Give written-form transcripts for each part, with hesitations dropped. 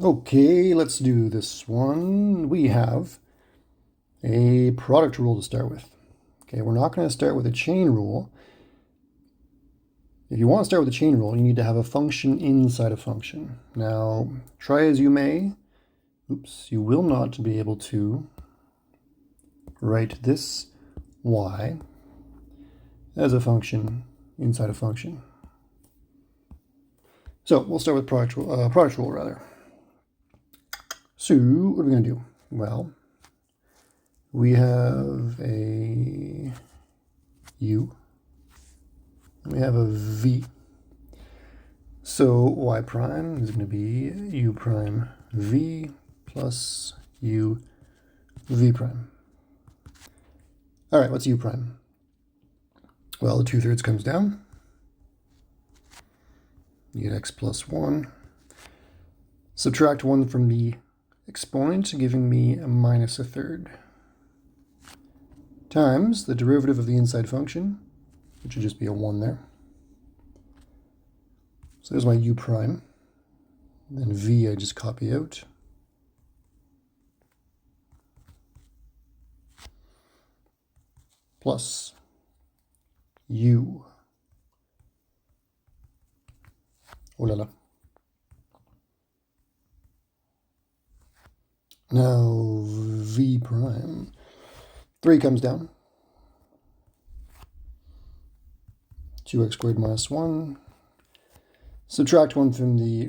Okay, let's do this one. We have a product rule to start with. Okay, we're not going to start with a chain rule. If you want to start with a chain rule, you need to have a function inside a function. Now, try as you may, you will not be able to write this y as a function inside a function. So we'll start with product rule rather. So what are we going to do? Well, we have a u, and we have a v. So y prime is going to be u prime v plus u v prime. All right, what's u prime? Well, the 2/3 comes down. You get x plus 1. Subtract 1 from the exponent, giving me a minus 1/3. Times the derivative of the inside function, which would just be a 1 there. So there's my u prime. Then v I just copy out. Plus u. Oh la la. Now v prime. 3 comes down. 2x squared minus 1. Subtract 1 from the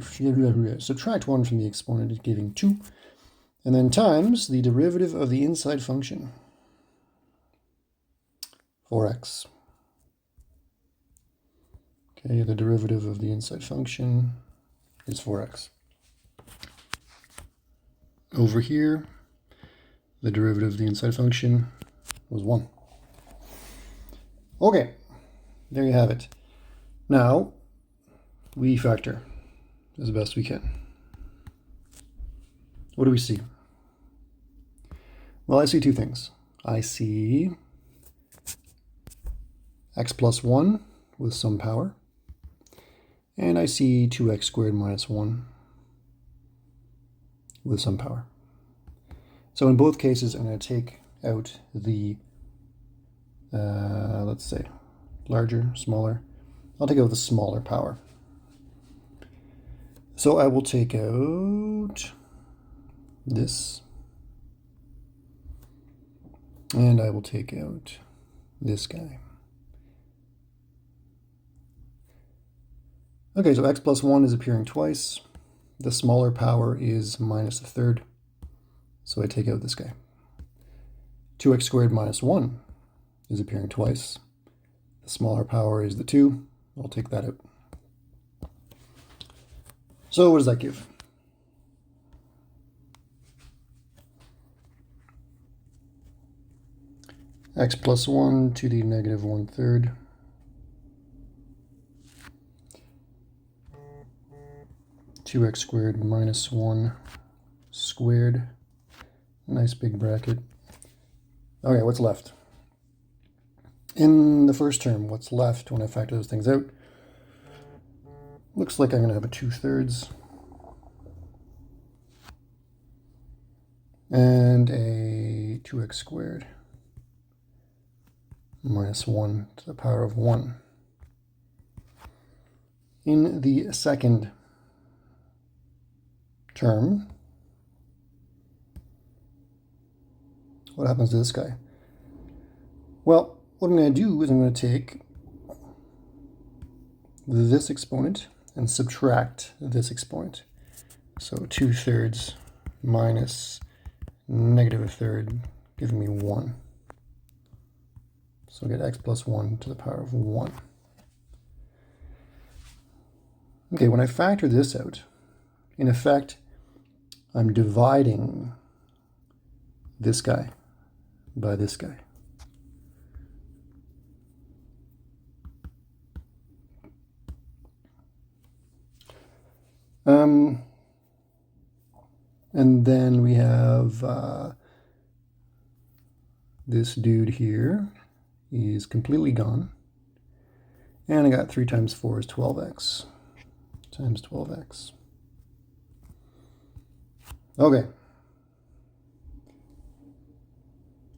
exponent, giving 2. And then times the derivative of the inside function, 4x. Okay, the derivative of the inside function is 4x. Over here, the derivative of the inside function was 1. Okay, there you have it. Now, we factor as best we can. What do we see? Well, I see two things. I see x plus 1 with some power, and I see 2x squared minus 1 with some power. So in both cases, I'm going to take out the, let's say, larger, smaller. I'll take out the smaller power. So I will take out this, and I will take out this guy. Okay, so x plus 1 is appearing twice. The smaller power is minus 1/3, so I take out this guy. 2x squared minus 1 is appearing twice. The smaller power is the 2. I'll take that out. So what does that give? X plus 1 to the negative 1/3. Two x squared minus 1 squared. Nice big bracket. Okay, what's left? In the first term, what's left when I factor those things out? Looks like I'm going to have a 2/3 and a 2x squared minus 1 to the power of 1. In the second term, what happens to this guy? Well, what I'm going to do is I'm going to take this exponent and subtract this exponent. So 2/3 minus negative 1/3, giving me 1. So I get x plus 1 to the power of 1. Okay, when I factor this out, in effect, I'm dividing this guy by this guy. And then we have this dude here is completely gone. And I got 3 times 4 is 12x times 12x. Okay.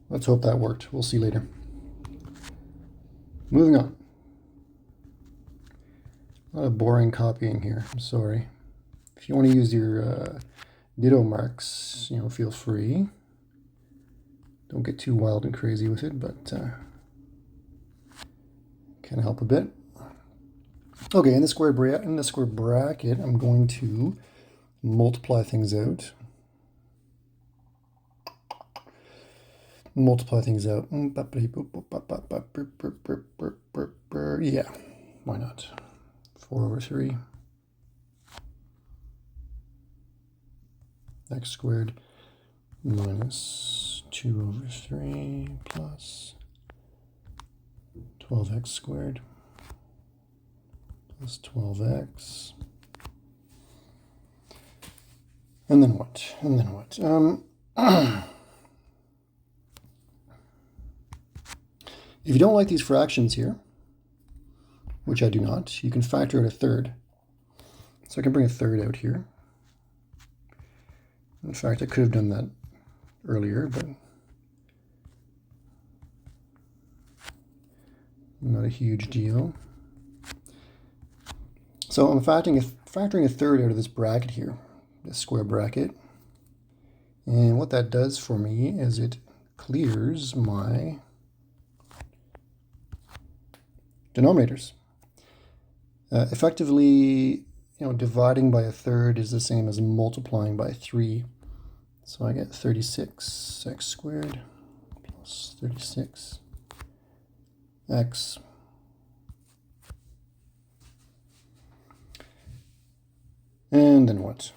Let's hope that worked. We'll see later. Moving on. A lot of boring copying here. I'm sorry. If you want to use your ditto marks, feel free. Don't get too wild and crazy with it, but can help a bit. Okay, in the square bracket, I'm going to multiply things out. Yeah, why not? 4/3 x squared minus 2/3 plus 12x squared plus 12x. And then what? If you don't like these fractions here, which I do not, you can factor out a third. So I can bring a third out here. In fact, I could have done that earlier, but not a huge deal. So I'm factoring a third out of this bracket here, this square bracket. And what that does for me is it clears my denominators. Effectively, dividing by a third is the same as multiplying by 3. So I get 36x squared plus 36x. And then what?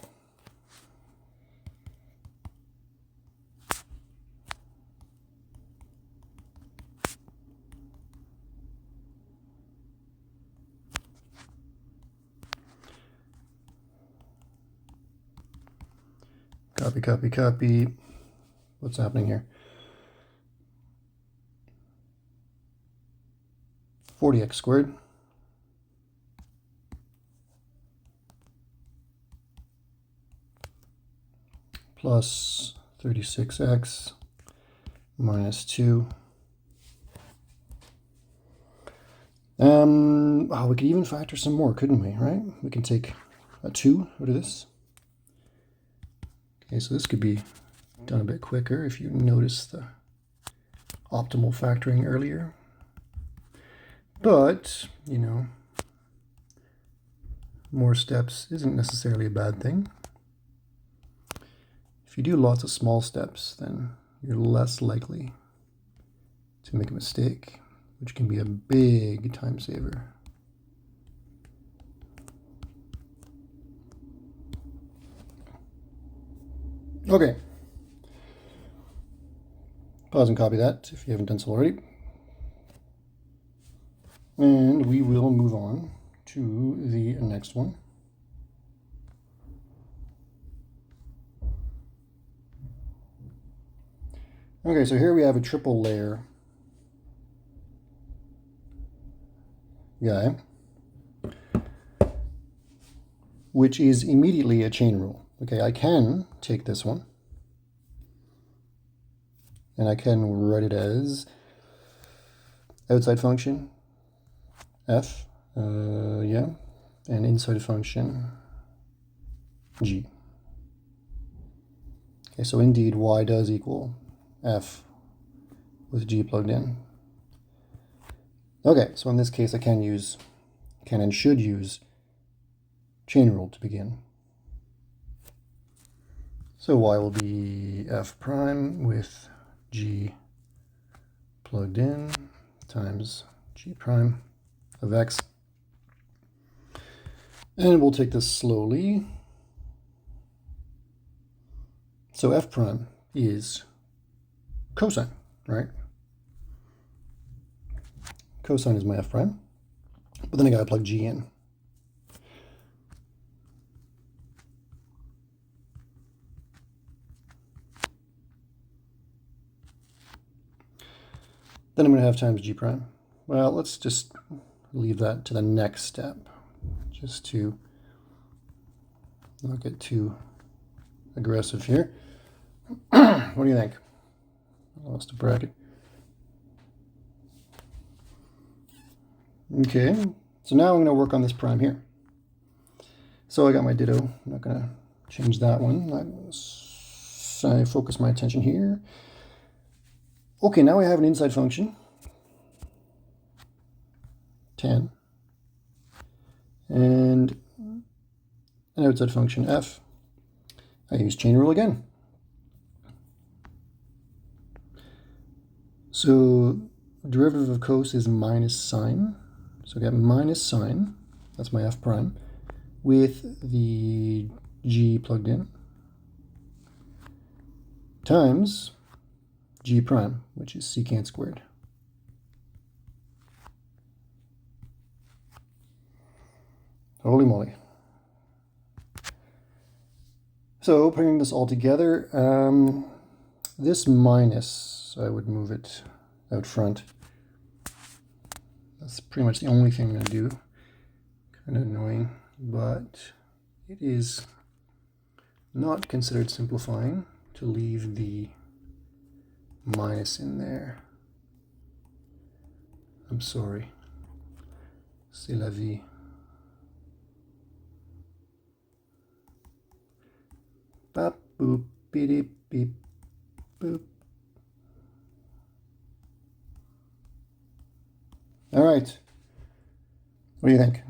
Copy. What's happening here? 40x squared plus 36x minus 2. We could even factor some more, couldn't we, right? We can take a 2 out of this. Okay, so this could be done a bit quicker if you notice the optimal factoring earlier. But, more steps isn't necessarily a bad thing. If you do lots of small steps, then you're less likely to make a mistake, which can be a big time saver. Okay. Pause and copy that if you haven't done so already. And we will move on to the next one. Okay, so here we have a triple layer guy, which is immediately a chain rule. Okay, I can take this one and I can write it as outside function f, and inside function g. Okay, so indeed y does equal f with g plugged in. Okay, so in this case I can and should use chain rule to begin. So y will be f prime with g plugged in times g prime of x. And we'll take this slowly. So f prime is cosine, right? Cosine is my f prime. But then I gotta plug g in. Then I'm going to have times g prime. Well, let's just leave that to the next step, just to not get too aggressive here. What do you think? I lost a bracket. Okay, so now I'm going to work on this prime here. So I got my ditto. I'm not going to change that one. I focus my attention here. Okay, now I have an inside function, 10, and an outside function, f. I use chain rule again. So derivative of cos is minus sine. So I got minus sine, that's my f prime, with the g plugged in, times g prime, which is secant squared. Holy moly. So putting this all together, this minus, I would move it out front. That's pretty much the only thing I'm going to do. Kind of annoying, but it is not considered simplifying to leave the minus in there. I'm sorry. C'est la vie. Bop, boop, beep, beep, boop. All right. What do you think?